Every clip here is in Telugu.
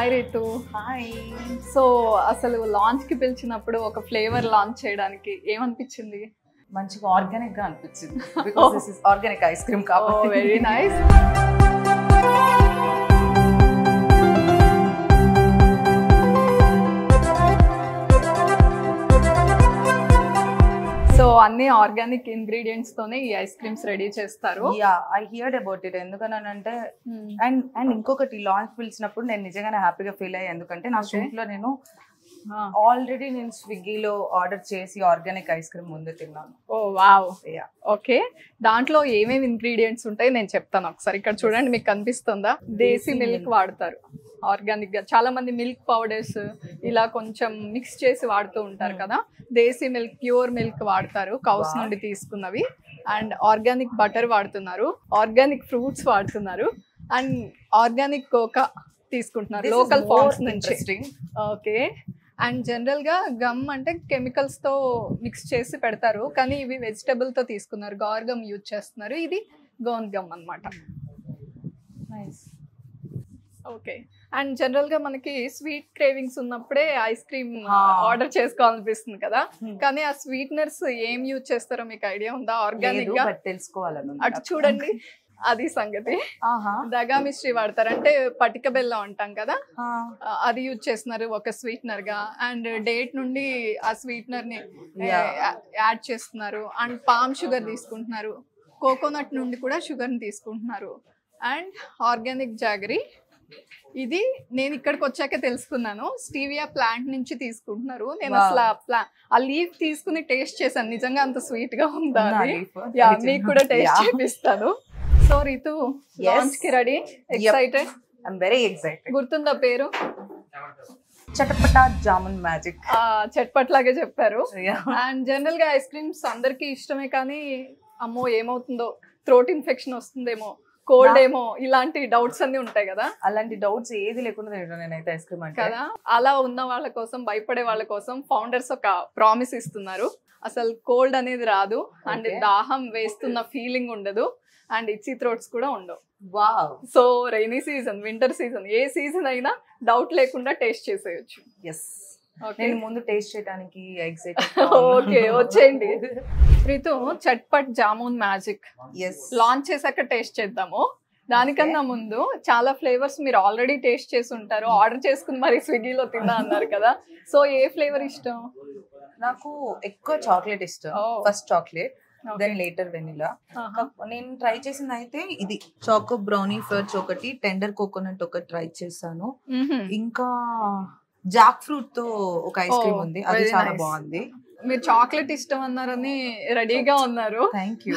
హాయ్ రితు. హాయ్. సో అసలు లాంచ్ కి పిలిచినప్పుడు ఒక ఫ్లేవర్ లాంచ్ చేయడానికి ఏమనిపించింది? మంచిగా ఆర్గానిక్ గా అనిపించింది because this is organic ice cream కాబట్టి. Very nice. సో అన్ని ఆర్గానిక్ ఇంగ్రీడియంట్స్ తోనే ఈ ఐస్ క్రీమ్స్ రెడీ చేస్తారు. Yeah, I heard about it. ఎందుకనంటే అండ్ ఇంకొకటి లాంచ్ పిలిచినప్పుడు నేను నిజంగానే హ్యాపీగా ఫీల్ అయ్యాను. ఎందుకంటే నా షూట్ లో నేను ఆల్రెడీ నేను స్విగ్గీలో ఆర్డర్ చేసి ఆర్గానిక్ ఐస్ క్రీమ్ ముందే తిన్నాను. ఓ వావ్. ఓకే, దాంట్లో ఏమేమి ఇంగ్రీడియంట్స్ ఉంటాయి నేను చెప్తాను ఒకసారి. ఇక్కడ చూడండి, మీకు కనిపిస్తుందా? దేశీ మిల్క్ వాడతారు ఆర్గానిక్ గా. చాలా మంది మిల్క్ పౌడర్స్ ఇలా కొంచెం మిక్స్ చేసి వాడుతూ ఉంటారు కదా. దేశీ మిల్క్, ప్యూర్ మిల్క్ వాడతారు, కౌస్ నుండి తీసుకున్నవి. అండ్ ఆర్గానిక్ బటర్ వాడుతున్నారు, ఆర్గానిక్ ఫ్రూట్స్ వాడుతున్నారు, అండ్ ఆర్గానిక్ కోకా తీసుకుంటున్నారు లోకల్ ఫార్మ్స్ నుంచి. ఓకే, అండ్ జనరల్ గా గమ్ అంటే కెమికల్స్ తో మిక్స్ చేసి పెడతారు, కానీ ఇవి వెజిటబుల్ తో తీసుకున్నారు, గార్ గమ్ యూజ్ చేస్తున్నారు. ఇది గోన్ గమ్ అన్నమాట. ఓకే, అండ్ జనరల్ గా మనకి స్వీట్ క్రేవింగ్స్ ఉన్నప్పుడే ఐస్ క్రీమ్ ఆర్డర్ చేసుకోవాలనిపిస్తుంది కదా, కానీ ఆ స్వీట్నర్స్ ఏం యూజ్ చేస్తారో మీకు ఐడియా ఉందా? ఆర్గానిక్ గా తెలుసుకోవాలని. అటు చూడండి, అది సంగతి. దగా మిశ్రీ వాడతారు, అంటే పటిక బెల్లం అంటాం కదా, అది యూజ్ చేస్తున్నారు ఒక స్వీట్నర్ గా. అండ్ డేట్ నుండి ఆ స్వీట్నర్ ని యాడ్ చేస్తున్నారు. అండ్ పామ్ షుగర్ తీసుకుంటున్నారు, కోకోనట్ నుండి కూడా షుగర్ ని తీసుకుంటున్నారు. అండ్ ఆర్గానిక్ జాగరీ, ఇది నేను ఇక్కడికి వచ్చాక తెలుసుకున్నాను, స్టీవియా ప్లాంట్ నుంచి తీసుకుంటున్నారు. నేను అసలు ఆ లీఫ్ తీసుకుని టేస్ట్ చేశాను, నిజంగా అంత స్వీట్ గా ఉందా అని. మీకు కూడా టేస్ట్ చేపిస్తాను. సో రితు, లాంచ్ కి ready? Excited? I'm very excited. గుర్తుందా పేరు? చటపటా జామున్ మ్యాజిక్. చట్పట్ లాగే చెప్పారు. అండ్ జనరల్ గా ఐస్ క్రీమ్స్ అందరికి ఇష్టమే, కానీ అమ్మో ఏమవుతుందో, థ్రోట్ ఇన్ఫెక్షన్ వస్తుందేమో, కోల్డ్ ఏమో, ఇలాంటి డౌట్స్ అన్ని ఉంటాయి కదా. అలాంటి డౌట్స్ ఏది లేకుండా తింటాను నేనైతే ఐస్ క్రీమ్ అంటే కదా. అలా ఉన్న వాళ్ళ కోసం, భయపడే వాళ్ళ కోసం ఫౌండర్స్ ఒక ప్రామిస్ ఇస్తున్నారు. అసలు కోల్డ్ అనేది రాదు, అండ్ దాహం వేస్తున్న ఫీలింగ్ ఉండదు, అండ్ ఇచ్చి థ్రోట్స్ కూడా ఉండవు. Wow. So rainy season, winter season, ఏ సీజన్ అయినా డౌట్ లేకుండా టేస్ట్ చేసేయచ్చు. ఎస్, నేను ముందు టేస్ట్ చేయడానికి ఎక్సైటెడ్. ఓకే, వచ్చేయండి. రితు, చట్పట్ జామున్ మ్యాజిక్ లాంచ్ చేశాక టేస్ట్ చేద్దాము. దానికన్నా ముందు చాలా ఫ్లేవర్స్ మీరు ఆల్రెడీ టేస్ట్ చేసి ఉంటారు, ఆర్డర్ చేసుకుని మరి స్విగ్గీలో తిన్నా అన్నారు కదా. సో ఏ ఫ్లేవర్ ఇష్టం? నాకు ఎక్కువ చాక్లెట్ ఇష్టం. First chocolate, then later vanilla. నేను ట్రై చేసింది అయితే ఇది చాకో బ్రౌనీ ఫర్చ్ ఒకటి, టెండర్ కోకోనట్ ఒకటి ట్రై చేశాను. ఇంకా జాక్ ఫ్రూట్ తో ఒక ఐస్ క్రీమ్ ఉంది, అది చాలా బాగుంది. మీరు చాక్లెట్ ఇష్టం అన్నారని రెడీగా ఉన్నారు. Thank you.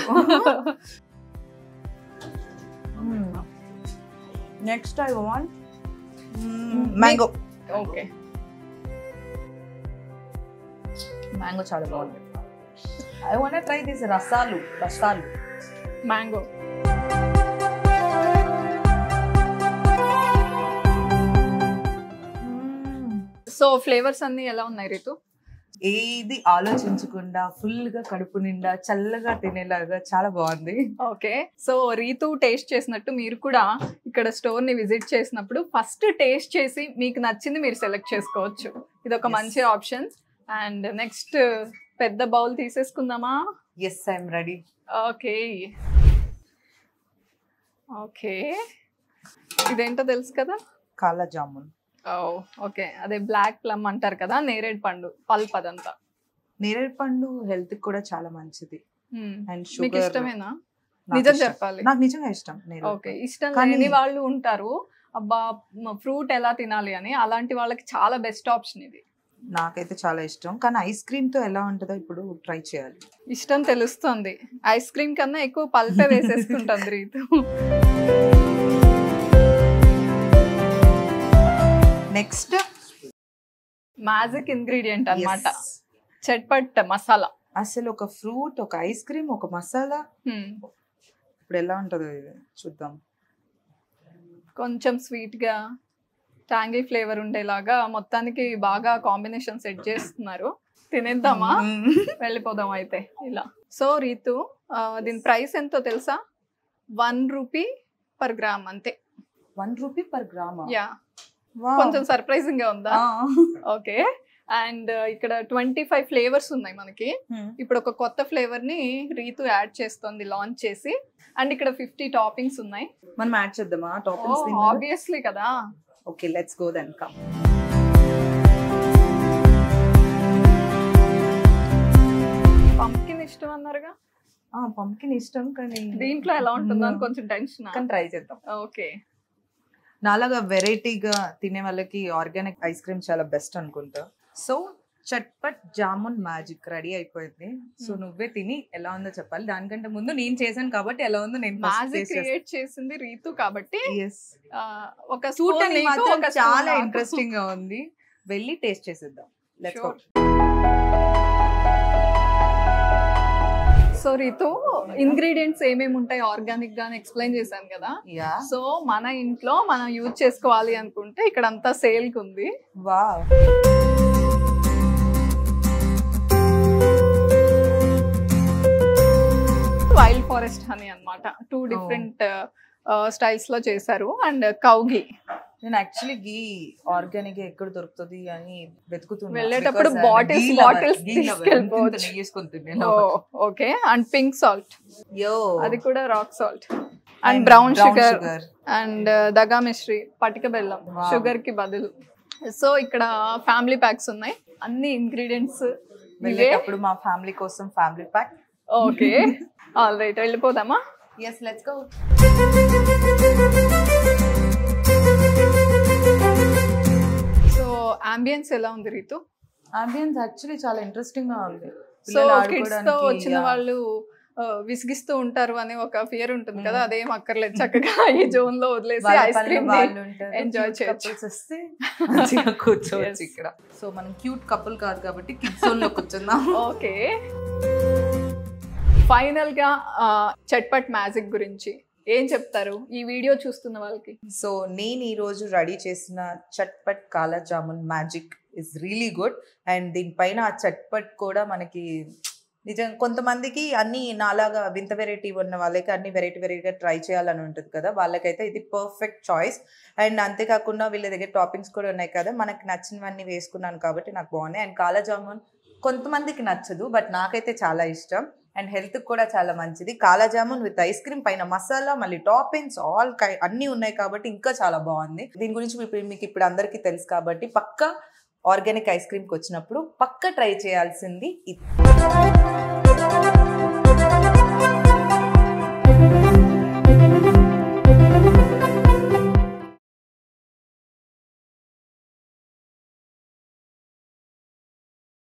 Next I want mango. Okay, mango చాలా బాగుంది. ఐ వాంట్ ట్రై దిస్ రసాలు మ్యాంగో. సో ఫ్లేవర్స్ అన్ని ఎలా ఉన్నాయి రితు? ఏది ఆలోచించకుండా ఫుల్ గా కడుపు నిండా చల్లగా తినేలాగా చాలా బాగుంది. ఓకే, సో రీతు టేస్ట్ చేసినట్టు మీరు కూడా ఇక్కడ స్టోర్ ని విజిట్ చేసినప్పుడు ఫస్ట్ టేస్ట్ చేసి మీకు నచ్చింది మీరు సెలెక్ట్ చేసుకోవచ్చు. ఇది ఒక మంచి ఆప్షన్. అండ్ నెక్స్ట్ పెద్ద బౌల్ తీసేసుకుందామా? Yes, I'm ready. Okay okay, ఇదేంటో తెలుసు కదా? కాలా జామున్. ఓకే, అదే బ్లాక్ ప్లమ్ అంటారు కదా, నేరేడు పండు పల్ప్. అదంతా నేరేడు పండు హెల్త్ కూడా చాలా మంచిది. అండ్ మీకు ఇష్టమేనా? నిజం చెప్పాలి, నాకు నిజంగా ఇష్టం. ఓకే, ఇష్టం లేని వాళ్ళు ఉంటారు, అబ్బా ఫ్రూట్ ఎలా తినాలి అని. అలాంటి వాళ్ళకి చాలా బెస్ట్ ఆప్షన్ ఇది. నాకైతే చాలా ఇష్టం, కానీ ఐస్ క్రీమ్ తో ఎలా ఉంటుందో ఇప్పుడు ట్రై చేయాలి. ఇష్టం తెలుస్తుంది, ఐస్ క్రీమ్ కన్నా ఎక్కువ పల్పే వేసేసుకుంటుంది రీతు. నెక్స్ట్ మ్యాజిక్ ఇంగ్రీడియంట్ అన్నమాట, చట్పట్ మసాలా. అసలు ఒక ఫ్రూట్, ఒక ఐస్ క్రీమ్, ఒక మసాలా, ఇప్పుడు ఎలా ఉంటుందో చూద్దాం. కొంచెం స్వీట్ గా, ట్యాంగీ ఫ్లేవర్ ఉండేలాగా మొత్తానికి బాగా కాంబినేషన్ సెట్ చేస్తున్నారు. తినేద్దామా? వెళ్ళిపోదాం అయితే ఇలా. సో రీతు, దీని ప్రైస్ ఎంతో తెలుసా? 1 రూపీ పర్ గ్రామ్ అంతే. 1 రూపీ పర్ గ్రామ్? యా, కొంచెం సర్ప్రైజింగ్ గా ఉందా? ఓకే. అండ్ ఇక్కడ 25 ఫ్లేవర్స్ ఉన్నాయి మనకి. ఇప్పుడు ఒక కొత్త ఫ్లేవర్ ని రీతు యాడ్ చేస్తుంది లాంచ్ చేసి. అండ్ ఇక్కడ 50 టాపింగ్స్ ఉన్నాయి. మనం యాడ్ చేద్దామా టాపింగ్స్? ఆబ్వియస్లీ కదా. Okay, let's go then. Come. Pumpkin ఇష్టం అన్నారుగా? పంప్కిన్ ఇష్టం, కానీ దీంట్లో ఎలా ఉంటుందో అని కొంచెం టెన్షన్. కానీ ట్రై చేద్దాం. ఓకే. నాలాగా వెరైటీగా తినే వాళ్ళకి ఆర్గానిక్ ఐస్ క్రీమ్ చాలా బెస్ట్ అనుకుంటా. So chatpat jamun magic ready అయిపోయింది. సో నువ్వే తిని ఎలా ఉందో చెప్పాలి. దానికంటే ముందు నేను చేశాను కాబట్టి ఎలా ఉందో నేను మ్యాజిక్ క్రియేట్ చేసింది రీతు కాబట్టి ఒక సూట్ అని మాత్రం చాలా ఇంట్రెస్టింగ్ గా ఉంది. వెళ్ళి టేస్ట్ చేసేద్దాం. Let's go. So Ritu, ingredients ఏమేమి ఉంటాయి ఆర్గానిక్ గా ఎక్స్ప్లెయిన్ చేశాను కదా. సో మన ఇంట్లో మనం యూజ్ చేసుకోవాలి అనుకుంటే ఇక్కడ అంతా సేల్ కి ఉంది. వావ్. వైల్డ్ ఫారెస్ట్ హనీ అన్నమాట. 2 డిఫరెంట్ స్టైల్స్ లో చేశారు. అండ్ కౌగి. నేను యాక్చువల్లీ గీ ఆర్గానిక్ ఎక్కడ దొరుకుతుంది అని వెతుకుతున్నా. వెళ్ళేటప్పుడు బాటిల్స్ తీసుకెళ్ళిపోవచ్చు. ఓకే. అండ్ పింక్ సాల్ట్, అది కూడా rock salt. And brown sugar and దగా మిశ్రీ, పటిక బెల్లం, షుగర్ కి బదులు. సో ఇక్కడ ఫ్యామిలీ ప్యాక్స్ ఉన్నాయి. అన్ని ఇంగ్రీడియంట్స్ వెళ్ళేటప్పుడు మా ఫ్యామిలీ కోసం family pack. Okay. All right, వెళ్ళిపోదామా? yes, let's go. So ambience ఎలా ఉంది రీతు? అంబియన్స్ యాక్చువల్లీ చాలా ఇంట్రెస్టింగ్ గా ఉంది. సో కిడ్స్ తో వచ్చిన వాళ్ళు విసిగిస్తూ ఉంటారు అనే ఒక ఫియర్ ఉంటుంది కదా, అదేం అక్కర్లేదు. చక్కగా ఈ జోన్ లో వదిలేసి ఐస్ క్రీమ్ ఎంజాయ్ చేయొచ్చు. కూర్చోవచ్చు ఇక్కడ. సో మనం క్యూట్ కపుల్ కాదు కాబట్టి కిడ్స్ జోన్ లో కూర్చుందాం. ఓకే. ఫైనల్ గా చట్పట్ మ్యాజిక్ గురించి ఏం చెప్తారు ఈ వీడియో చూస్తున్న వాళ్ళకి? సో నేను ఈ రోజు రెడీ చేసిన చట్పట్ కాలా jamun magic is really good. And దీనిపైన ఆ చట్పట్ కూడా మనకి నిజం కొంతమందికి అన్ని నాలాగా వింత వెరైటీ ఉన్న వాళ్ళకి అన్ని వెరైటీగా ట్రై చేయాలని ఉంటుంది కదా, వాళ్ళకైతే ఇది పర్ఫెక్ట్ చాయిస్. అండ్ అంతేకాకుండా వీళ్ళ దగ్గర టాపింగ్స్ కూడా ఉన్నాయి కదా, మనకి నచ్చినవన్నీ వేసుకున్నాను కాబట్టి నాకు బాగున్నాయి. అండ్ కాలా జామున్ కొంతమందికి నచ్చదు, బట్ నాకైతే చాలా ఇష్టం. అండ్ హెల్త్ కూడా చాలా మంచిది. కాలా జామున్ విత్ ఐస్ క్రీమ్, పైన మసాలా, మళ్ళీ టాపింగ్స్ అన్నీ ఉన్నాయి కాబట్టి ఇంకా చాలా బాగుంది. దీని గురించి మీకు ఇప్పుడు అందరికీ తెలుసు కాబట్టి పక్కా ఆర్గానిక్ ఐస్ క్రీమ్కి వచ్చినప్పుడు పక్కా ట్రై చేయాల్సింది ఇది.